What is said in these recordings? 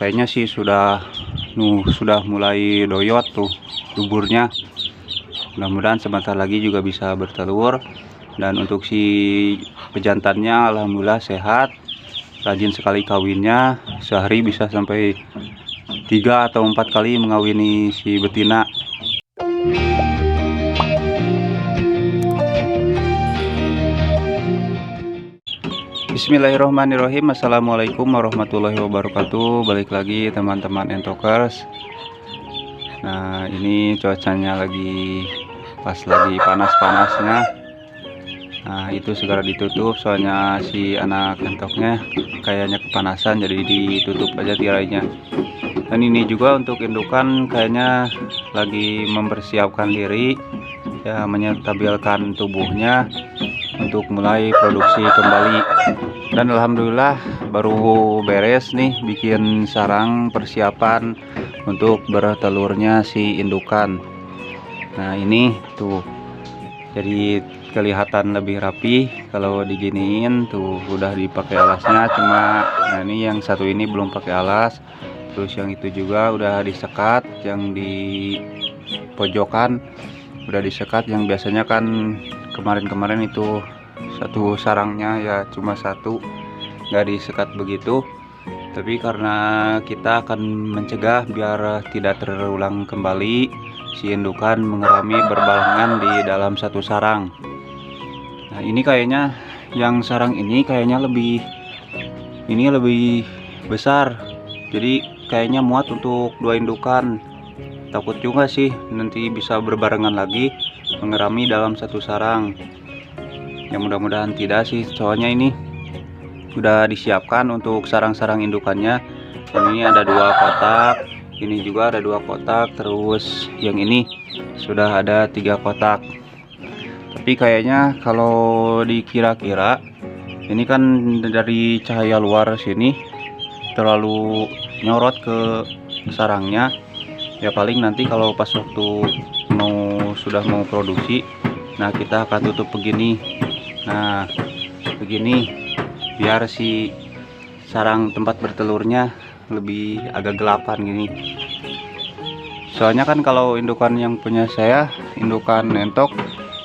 Kayaknya sih sudah mulai doyot tuh duburnya. Mudah-mudahan sebentar lagi juga bisa bertelur. Dan untuk si pejantannya alhamdulillah sehat, rajin sekali kawinnya, sehari bisa sampai 3 atau 4 kali mengawini si betina. Bismillahirrahmanirrahim. Assalamualaikum warahmatullahi wabarakatuh. Balik lagi teman-teman Entokers. Nah, ini cuacanya lagi panas-panasnya. Nah, itu segera ditutup soalnya si anak entoknya kayaknya kepanasan, jadi ditutup aja tirainya. Dan ini juga untuk indukan kayaknya lagi mempersiapkan diri ya, menstabilkan tubuhnya untuk mulai produksi kembali. Dan alhamdulillah baru beres nih bikin sarang persiapan untuk bertelurnya si indukan. Nah, ini tuh jadi kelihatan lebih rapi kalau diginiin tuh, udah dipakai alasnya. Cuma nah ini yang satu ini belum pakai alas, terus yang itu juga udah disekat, yang di pojokan udah disekat. Yang biasanya kan kemarin-kemarin itu satu sarangnya ya cuma satu, nggak disekat begitu. Tapi karena kita akan mencegah biar tidak terulang kembali si indukan mengerami berbarengan di dalam satu sarang. Nah, ini kayaknya yang sarang ini kayaknya lebih besar, jadi kayaknya muat untuk 2 indukan. Takut juga sih nanti bisa berbarengan lagi mengerami dalam satu sarang. Ya mudah-mudahan tidak sih, soalnya ini udah disiapkan untuk sarang-sarang indukannya. Dan ini ada 2 kotak, ini juga ada 2 kotak, terus yang ini sudah ada 3 kotak. Tapi kayaknya kalau dikira-kira ini kan dari cahaya luar sini terlalu nyorot ke sarangnya. Ya paling nanti kalau pas waktu sudah mau produksi, nah kita akan tutup begini. Nah, begini biar si sarang tempat bertelurnya lebih agak gelapan gini. Soalnya kan kalau indukan yang punya saya, indukan entok,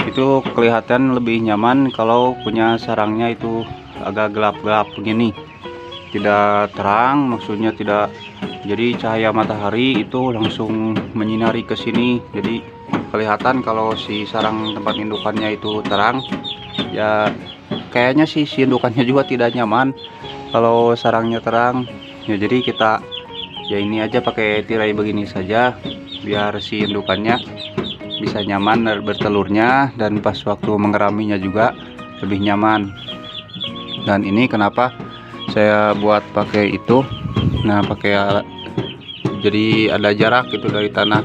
itu kelihatan lebih nyaman kalau punya sarangnya itu agak gelap-gelap begini. Tidak terang, maksudnya tidak, jadi cahaya matahari itu langsung menyinari ke sini. Jadi kelihatan kalau si sarang tempat indukannya itu terang. Ya kayaknya sih si indukannya juga tidak nyaman kalau sarangnya terang. Ya jadi kita ya ini aja pakai tirai begini saja biar si indukannya bisa nyaman bertelurnya, dan pas waktu mengeraminya juga lebih nyaman. Dan ini kenapa saya buat pakai itu, nah pakai jadi ada jarak gitu dari tanah.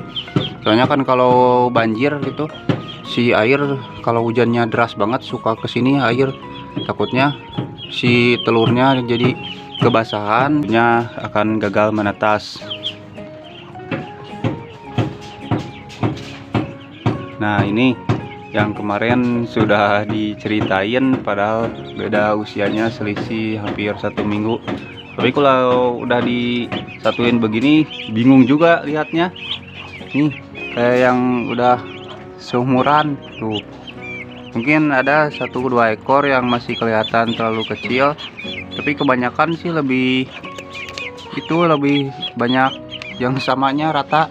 Soalnya kan kalau banjir gitu, si air kalau hujannya deras banget suka kesini air, takutnya si telurnya jadi kebasahannya akan gagal menetas. Nah, ini yang kemarin sudah diceritain, padahal beda usianya selisih hampir 1 minggu. Tapi kalau udah disatuin begini bingung juga lihatnya. Nih kayak yang udah seumuran tuh, mungkin ada 1-2 ekor yang masih kelihatan terlalu kecil, tapi kebanyakan sih lebih banyak yang samanya rata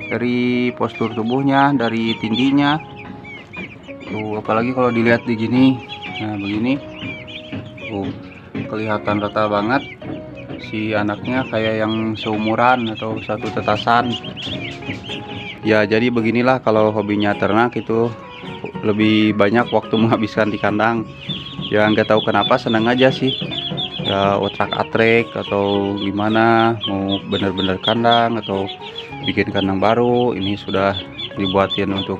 dari postur tubuhnya, dari tingginya tuh. Apalagi kalau dilihat di gini, nah begini tuh kelihatan rata banget. Si anaknya kayak yang seumuran atau satu tetasan. Ya jadi beginilah kalau hobinya ternak itu lebih banyak waktu menghabiskan di kandang. Ya nggak tahu kenapa senang aja sih. Ya otrak-atrek atau gimana, mau bener-bener kandang atau bikin kandang baru. Ini sudah dibuatin untuk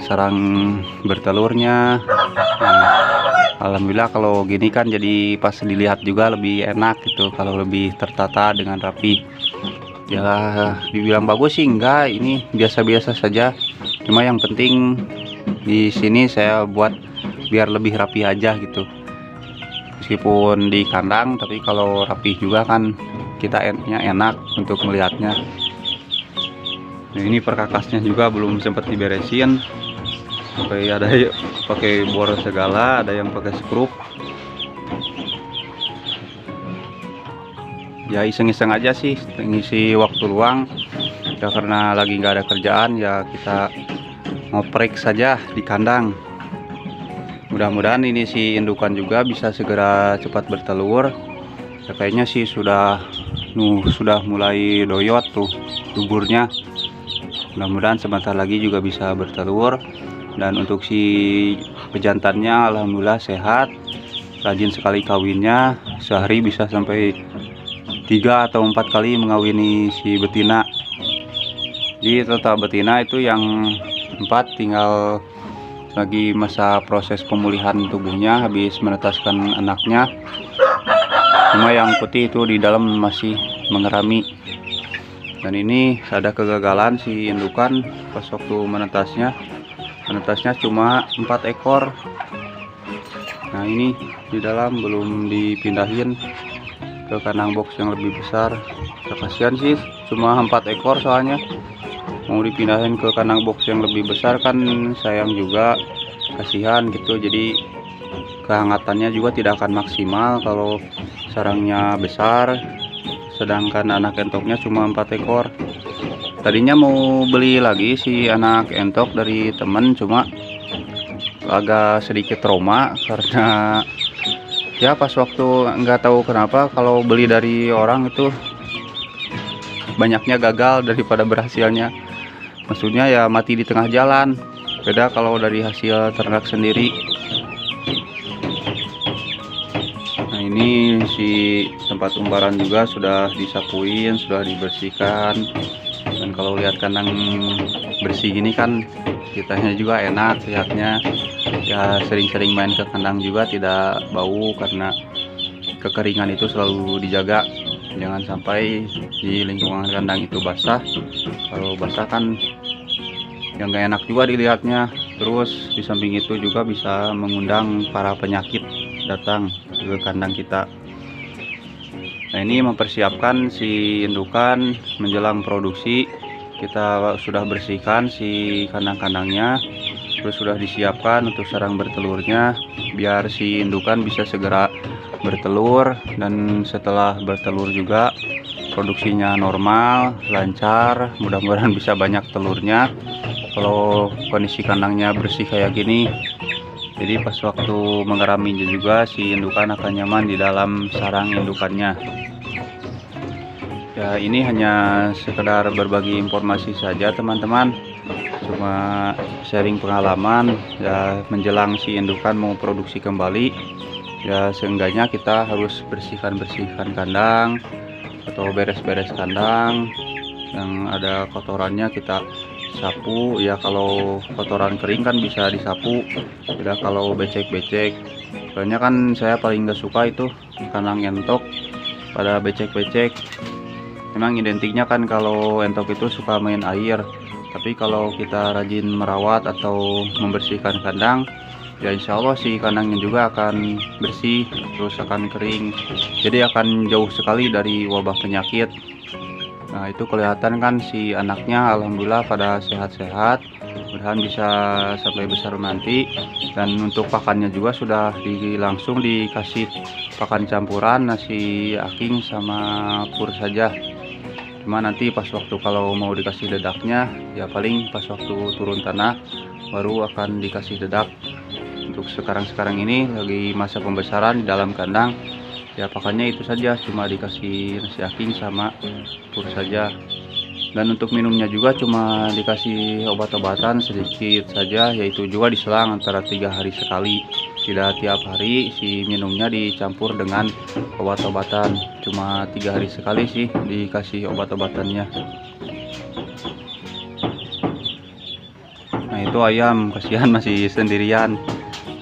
sarang bertelurnya. Nah, alhamdulillah kalau gini kan jadi pas dilihat juga lebih enak gitu, kalau lebih tertata dengan rapi. Ya dibilang bagus sih enggak, ini biasa-biasa saja. Cuma yang penting di sini saya buat biar lebih rapi aja gitu. Meskipun di kandang, tapi kalau rapi juga kan kita enak untuk melihatnya. Nah, ini perkakasnya juga belum sempat diberesin, pakai bor segala, ada yang pakai skrup. Ya iseng-iseng aja sih ngisi waktu luang ya, karena lagi nggak ada kerjaan ya kita ngoprek saja di kandang. Mudah-mudahan ini si indukan juga bisa segera cepat bertelur ya, kayaknya sih sudah mulai doyot tuh duburnya. Mudah-mudahan sebentar lagi juga bisa bertelur. Dan untuk si pejantannya alhamdulillah sehat, rajin sekali kawinnya, sehari bisa sampai 3 atau 4 kali mengawini si betina. Jadi total betina itu yang 4 tinggal lagi masa proses pemulihan tubuhnya habis menetaskan anaknya. Cuma yang putih itu di dalam masih mengerami. Dan ini ada kegagalan si indukan pas waktu menetasnya cuma 4 ekor. Nah ini di dalam belum dipindahin ke kandang box yang lebih besar ya, kasihan sih cuma 4 ekor, soalnya mau dipindahin ke kandang box yang lebih besar kan sayang juga, kasihan gitu. Jadi kehangatannya juga tidak akan maksimal kalau sarangnya besar, sedangkan anak entoknya cuma 4 ekor. Tadinya mau beli lagi si anak entok dari temen, cuma agak sedikit trauma karena ya pas waktu nggak tahu kenapa kalau beli dari orang itu banyaknya gagal daripada berhasilnya. Maksudnya ya mati di tengah jalan, beda kalau dari hasil ternak sendiri. Nah ini si tempat umbaran juga sudah disapuin, sudah dibersihkan. Dan kalau lihat kandang bersih gini kan kitanya juga enak lihatnya. Ya sering-sering main ke kandang juga tidak bau, karena kekeringan itu selalu dijaga. Jangan sampai di lingkungan kandang itu basah. Kalau basah kan yang gak enak juga dilihatnya. Terus di samping itu juga bisa mengundang para penyakit datang ke kandang kita. Nah ini mempersiapkan si indukan menjelang produksi. Kita sudah bersihkan si kandang-kandangnya, terus sudah disiapkan untuk sarang bertelurnya biar si indukan bisa segera bertelur. Dan setelah bertelur juga produksinya normal, lancar, mudah-mudahan bisa banyak telurnya kalau kondisi kandangnya bersih kayak gini. Jadi pas waktu mengeraminya juga si indukan akan nyaman di dalam sarang indukannya. Ya ini hanya sekedar berbagi informasi saja teman-teman, cuma sharing pengalaman ya menjelang si indukan mau produksi kembali. Ya seenggaknya kita harus bersihkan kandang atau beres-beres kandang yang ada kotorannya, kita sapu ya. Kalau kotoran kering kan bisa disapu, tidak kalau becek-becek. Soalnya kan saya paling gak suka itu kandang entok pada becek-becek. Memang identiknya kan kalau entok itu suka main air, tapi kalau kita rajin merawat atau membersihkan kandang ya insya Allah si kandangnya juga akan bersih, terus akan kering, jadi akan jauh sekali dari wabah penyakit. Nah itu kelihatan kan si anaknya alhamdulillah pada sehat-sehat, mudah-mudahan bisa sampai besar nanti. Dan untuk pakannya juga sudah langsung dikasih pakan campuran nasi aking sama pur saja. Cuma nanti pas waktu kalau mau dikasih dedaknya ya paling pas waktu turun tanah baru akan dikasih dedak. Untuk sekarang ini lagi masa pembesaran di dalam kandang ya, pakannya itu saja, cuma dikasih nasi aking sama pur saja. Dan untuk minumnya juga cuma dikasih obat-obatan sedikit saja, yaitu juga diselang antara 3 hari sekali, tidak tiap hari. Si minumnya dicampur dengan obat-obatan, cuma 3 hari sekali sih dikasih obat-obatannya. Nah itu ayam kasihan masih sendirian,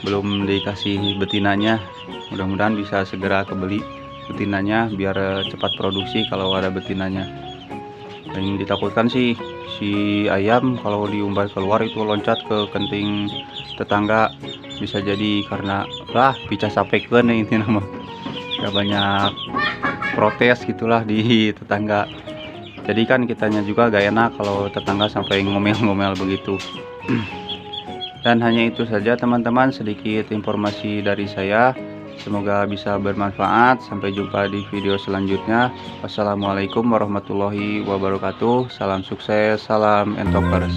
belum dikasih betinanya. Mudah-mudahan bisa segera kebeli betinanya biar cepat produksi kalau ada betinanya. Yang ditakutkan sih si ayam kalau diumbar keluar itu loncat ke kenting tetangga, bisa jadi karena picah sapekeun ini nama ya, banyak protes gitulah di tetangga. Jadi kan kitanya juga gak enak kalau tetangga sampai ngomel-ngomel begitu. Dan hanya itu saja teman-teman, sedikit informasi dari saya. Semoga bisa bermanfaat. Sampai jumpa di video selanjutnya. Wassalamualaikum warahmatullahi wabarakatuh. Salam sukses, salam Entokers.